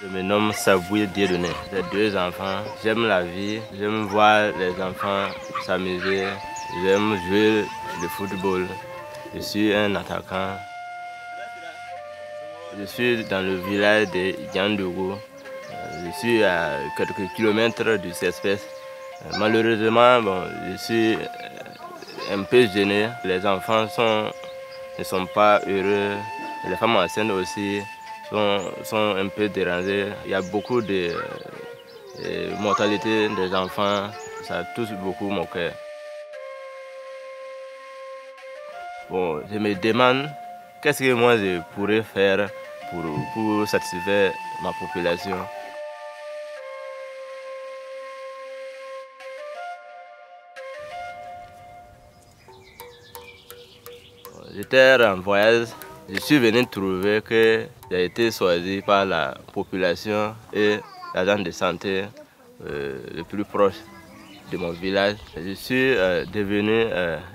Je me nomme Sabouye Dieudonné. J'ai 2 enfants. J'aime la vie. J'aime voir les enfants s'amuser. J'aime jouer le football. Je suis un attaquant. Je suis dans le village de Yandougou. Je suis à quelques kilomètres du CSPS. Malheureusement, je suis un peu gêné. Les enfants ne sont pas heureux. Les femmes enceintes aussi sont un peu dérangées. Il y a beaucoup de mortalité des enfants. Ça touche beaucoup mon cœur. Je me demande qu'est-ce que moi je pourrais faire pour satisfaire ma population. J'étais en voyage, je suis venu trouver que j'ai été choisi par la population et l'agent de santé le plus proche de mon village. Je suis devenu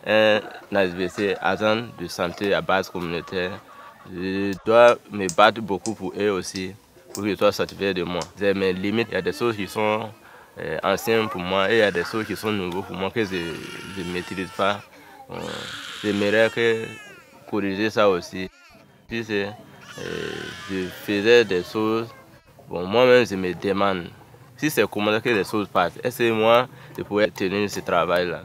un ASBC, agent de santé à base communautaire. Je dois me battre beaucoup pour eux aussi, pour qu'ils soient satisfaits de moi. J'ai mes limites, il y a des choses qui sont anciennes pour moi et il y a des choses qui sont nouvelles pour moi que je ne maîtrise pas. J'aimerais corriger ça aussi. Puis je faisais des choses, moi-même je me demande, si c'est comme ça que les choses passent, est-ce que moi je pourrais tenir ce travail-là?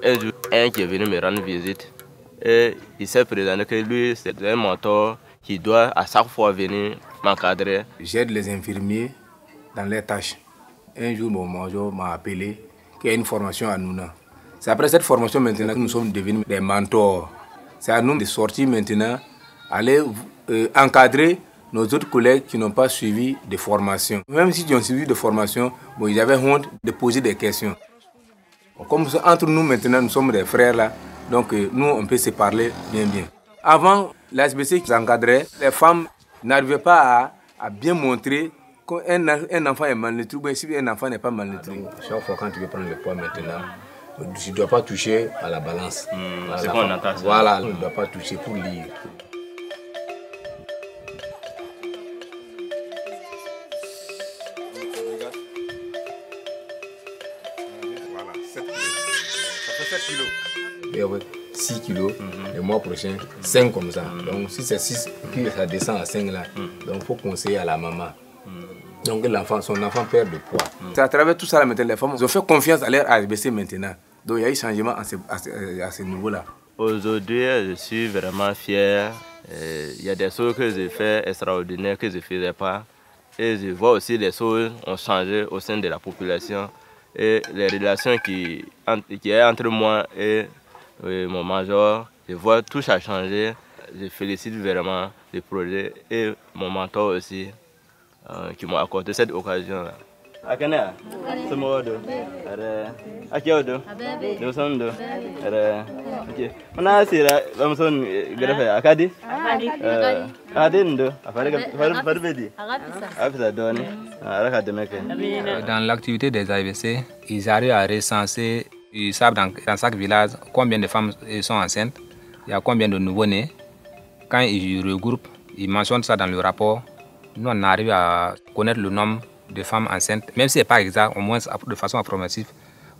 Un jour, un qui est venu me rendre visite, et il s'est présenté que lui, c'est un mentor qui doit à chaque fois venir m'encadrer. J'aide les infirmiers dans leurs tâches. Un jour, mon major m'a appelé qu'il y a une formation à Nouna. C'est après cette formation maintenant que nous sommes devenus des mentors. C'est à nous de sortir maintenant, aller encadrer nos autres collègues qui n'ont pas suivi de formation. Même s'ils ont suivi de formation, ils avaient honte de poser des questions. Comme entre nous maintenant, nous sommes des frères là, donc nous on peut se parler bien. Avant, l'ASBC qui encadrait, les femmes n'arrivaient pas à bien montrer qu'un enfant est malnutri, ou si un enfant n'est pas malnutri. Chaque fois quand tu veux prendre le poids maintenant, tu ne dois pas toucher à la balance. C'est qu'on entend ça. Voilà, on ne doit pas toucher pour lire. Voilà, 7 kilos. Ça fait 7 kilos. 6 kilos, le mois prochain, 5 comme ça. Donc si c'est 6, puis ça descend à 5 là, donc il faut conseiller à la maman. Donc son enfant perd de poids. C'est à travers tout ça, maintenant, les femmes ont fait confiance à leur ASBC maintenant. Donc il y a eu changement à ce niveau-là. Aujourd'hui, je suis vraiment fier. Il y a des choses que j'ai fait extraordinaires que je ne faisais pas. Et je vois aussi les choses ont changé au sein de la population. Et les relations qui est entre moi et mon major, je vois tout ça changer. Je félicite vraiment le projet et mon mentor aussi qui m'ont accordé cette occasion-là. Akana, c'est moi deux. Akiodo, nous sommes deux. Ok. On a assez là, vamos on greffer. Akadi. Akadi ndo. Afare bedi. Afisa doni. Dans l'activité des ASBC, ils arrivent à recenser, ils savent dans chaque village combien de femmes sont enceintes, il y a combien de nouveau-nés. Quand ils regroupent, ils mentionnent ça dans le rapport. Nous, on arrive à connaître le nombre de femmes enceintes, même si ce n'est pas exact, au moins de façon approximative,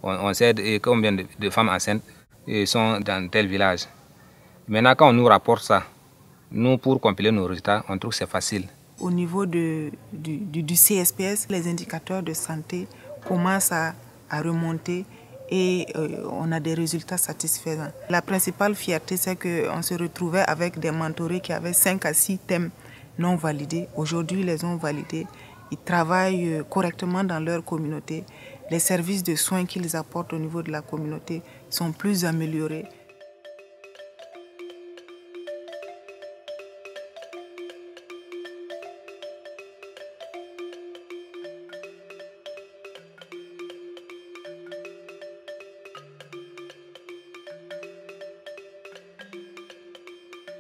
on sait combien de femmes enceintes sont dans tel village. Maintenant, quand on nous rapporte ça, nous, pour compiler nos résultats, on trouve que c'est facile. Au niveau du CSPS, les indicateurs de santé commencent à remonter et on a des résultats satisfaisants. La principale fierté, c'est qu'on se retrouvait avec des mentorés qui avaient 5 à 6 thèmes non validés. Aujourd'hui, ils les ont validés. Ils travaillent correctement dans leur communauté. Les services de soins qu'ils apportent au niveau de la communauté sont plus améliorés.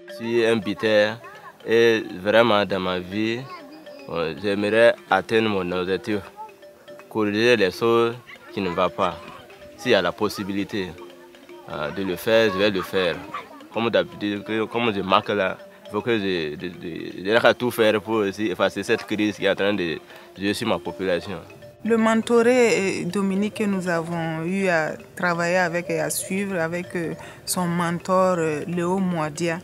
Je suis un biteur et vraiment dans ma vie, j'aimerais atteindre mon objectif, corriger les choses qui ne vont pas. S'il y a la possibilité de le faire, je vais le faire. comme d'habitude, comme je marque là, il faut que je tout faire pour aussi effacer cette crise qui est en train de jouer sur ma population. Le mentoré, Dominique, que nous avons eu à travailler avec et à suivre avec son mentor Léo Mouadia,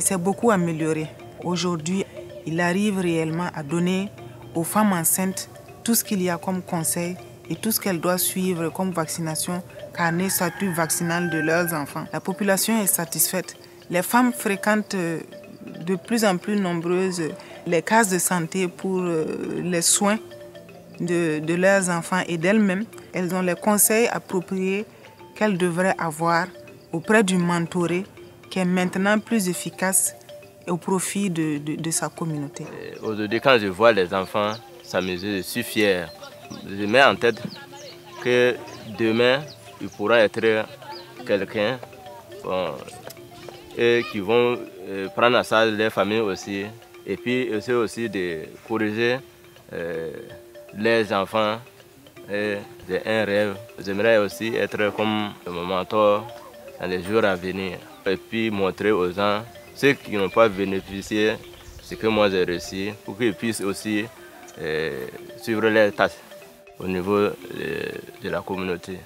s'est beaucoup amélioré. Aujourd'hui, il arrive réellement à donner aux femmes enceintes tout ce qu'il y a comme conseil et tout ce qu'elles doivent suivre comme vaccination, carnet, statut vaccinal de leurs enfants. La population est satisfaite. Les femmes fréquentent de plus en plus nombreuses les cases de santé pour les soins de leurs enfants et d'elles-mêmes. Elles ont les conseils appropriés qu'elles devraient avoir auprès du mentoré qui est maintenant plus efficace au profit de sa communauté. Aujourd'hui, quand je vois les enfants s'amuser, je suis fier. Je mets en tête que demain, il pourra être quelqu'un et qui vont prendre en charge les familles aussi. Et puis aussi de corriger les enfants. J'ai un rêve. J'aimerais aussi être comme mon mentor dans les jours à venir. Et puis montrer aux gens, ceux qui n'ont pas bénéficié, ce que moi j'ai réussi, pour qu'ils puissent aussi suivre les tâches au niveau de la communauté.